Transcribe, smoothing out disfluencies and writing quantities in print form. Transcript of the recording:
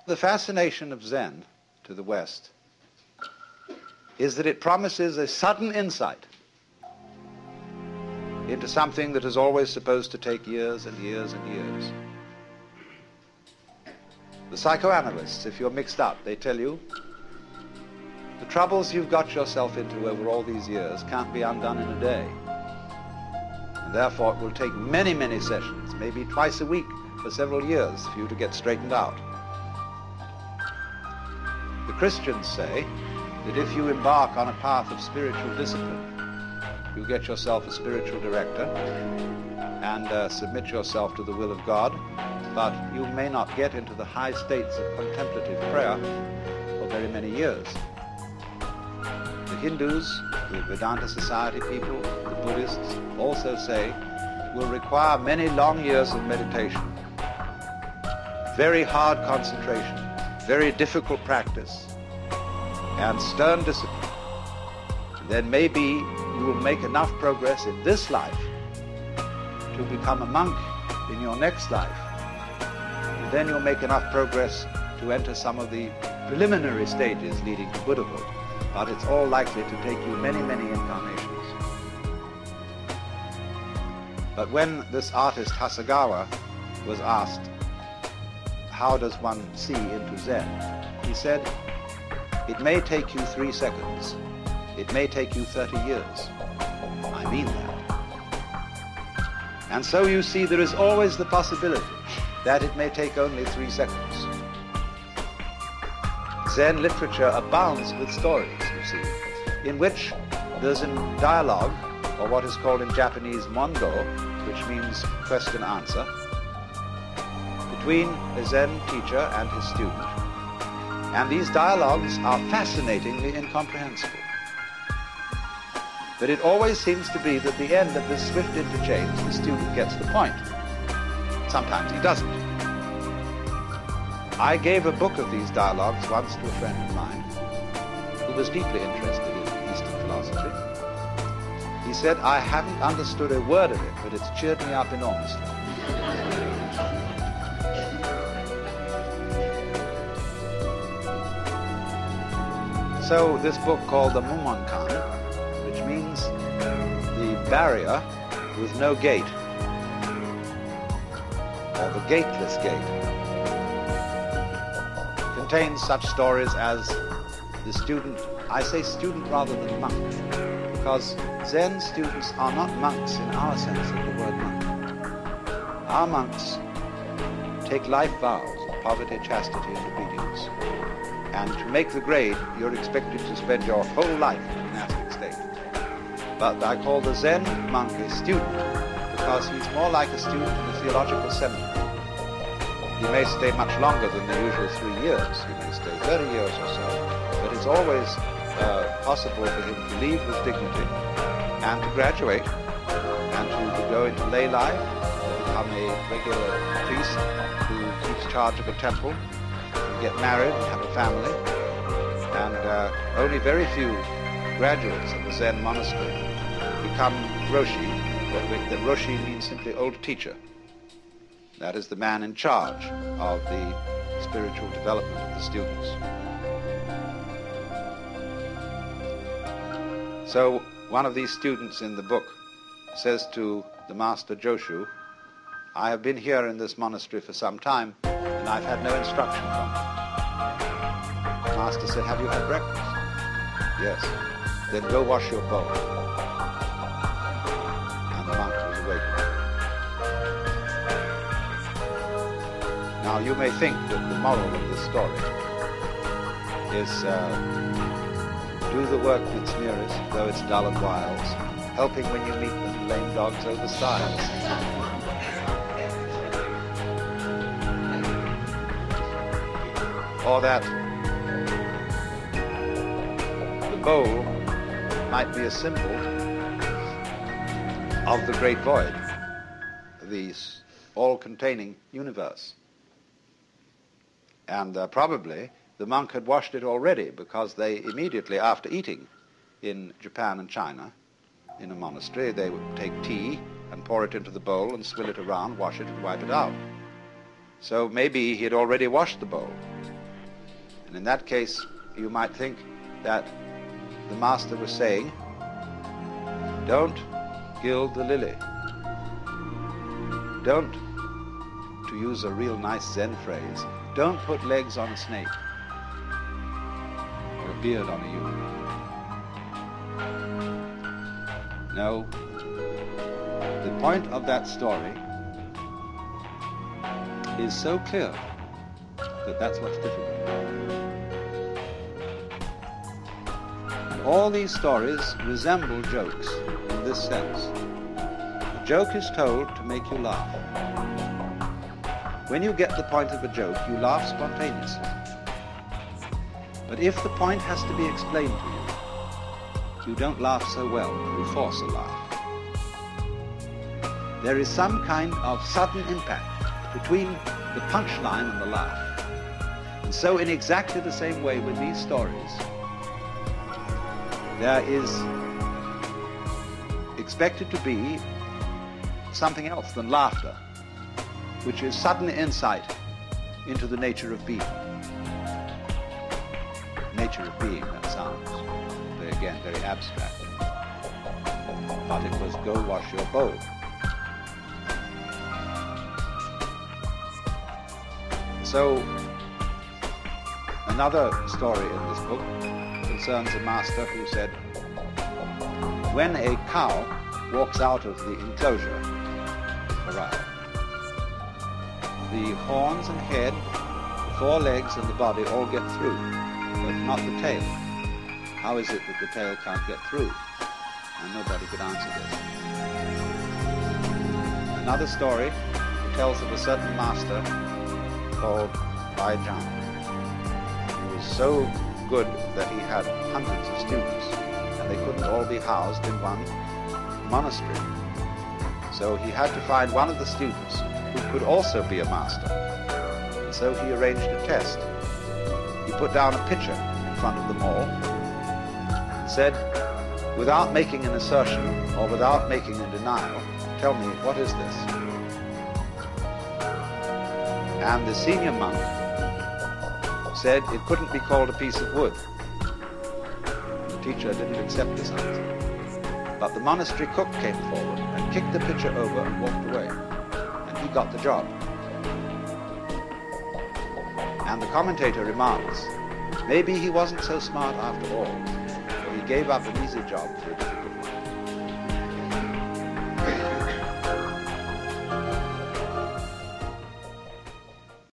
The fascination of Zen to the West is that it promises a sudden insight into something that is always supposed to take years and years and years. The psychoanalysts, if you're mixed up, they tell you the troubles you've got yourself into over all these years can't be undone in a day. And therefore it will take many, many sessions, maybe twice a week for several years for you to get straightened out. The Christians say that if you embark on a path of spiritual discipline, you get yourself a spiritual director and submit yourself to the will of God, but you may not get into the high states of contemplative prayer for very many years. The Hindus, the Vedanta Society people, the Buddhists also say will require many long years of meditation, very hard concentration, very difficult practice, and stern discipline. And then maybe you will make enough progress in this life to become a monk in your next life. And then you'll make enough progress to enter some of the preliminary stages leading to Buddhahood. But it's all likely to take you many, many incarnations. But when this artist Hasegawa was asked, how does one see into Zen? He said, it may take you 3 seconds. It may take you 30 years. I mean that. And so you see there is always the possibility that it may take only 3 seconds. Zen literature abounds with stories, you see, in which there's a dialogue, or what is called in Japanese mondo, which means question-answer, between a Zen teacher and his student. And these dialogues are fascinatingly incomprehensible. But it always seems to be that at the end of this swift interchange, the student gets the point. Sometimes he doesn't. I gave a book of these dialogues once to a friend of mine who was deeply interested in Eastern philosophy. He said, I haven't understood a word of it, but it's cheered me up enormously. So this book called the Mumonkan, which means the barrier with no gate, or the gateless gate, contains such stories as the student, I say student rather than monk, because Zen students are not monks in our sense of the word monk. Our monks take life vows of poverty, chastity, and obedience. And to make the grade, you're expected to spend your whole life in a monastic state. But I call the Zen monk a student because he's more like a student in a theological seminary. He may stay much longer than the usual 3 years. He may stay 30 years or so. But it's always possible for him to leave with dignity and to graduate and to go into lay life, or become a regular priest who keeps charge of a temple, get married and have a family. And only very few graduates of the Zen monastery become Roshi. The Roshi means simply old teacher. That is the man in charge of the spiritual development of the students. So one of these students in the book says to the master Joshu, I have been here in this monastery for some time and I've had no instruction from you. The master said, have you had breakfast? Yes. Then go wash your bowl. And the monk was awakened. Now you may think that the moral of this story is do the work that's nearest, though it's dull at whiles, helping when you meet them, lame dogs over stiles. Or that the bowl might be a symbol of the great void, the all-containing universe. And probably the monk had washed it already, because they immediately after eating in Japan and China, in a monastery, they would take tea and pour it into the bowl and swill it around, wash it and wipe it out. So maybe he had already washed the bowl. And in that case, you might think that the master was saying, don't gild the lily. Don't, to use a real nice Zen phrase, don't put legs on a snake or a beard on a human. No, the point of that story is so clear that that's what's difficult. And all these stories resemble jokes in this sense. A joke is told to make you laugh. When you get the point of a joke, you laugh spontaneously. But if the point has to be explained to you, you don't laugh so well, you force a laugh. There is some kind of sudden impact between the punchline and the laugh. And so in exactly the same way with these stories, there is expected to be something else than laughter, which is sudden insight into the nature of being. Nature of being, that sounds, again, very abstract. But it was go wash your bowl. So, another story in this book concerns a master who said, when a cow walks out of the enclosure, corral, the horns and head, the four legs and the body all get through, but not the tail. How is it that the tail can't get through? And nobody could answer this. Another story tells of a certain master called Bai Zhang. He was so good that he had hundreds of students, and they couldn't all be housed in one monastery. So he had to find one of the students who could also be a master. And so he arranged a test. He put down a pitcher in front of them all and said, without making an assertion or without making a denial, tell me, what is this? And the senior monk said it couldn't be called a piece of wood. The teacher didn't accept this answer. But the monastery cook came forward and kicked the pitcher over and walked away. And he got the job. And the commentator remarks, maybe he wasn't so smart after all, for he gave up an easy job for a difficult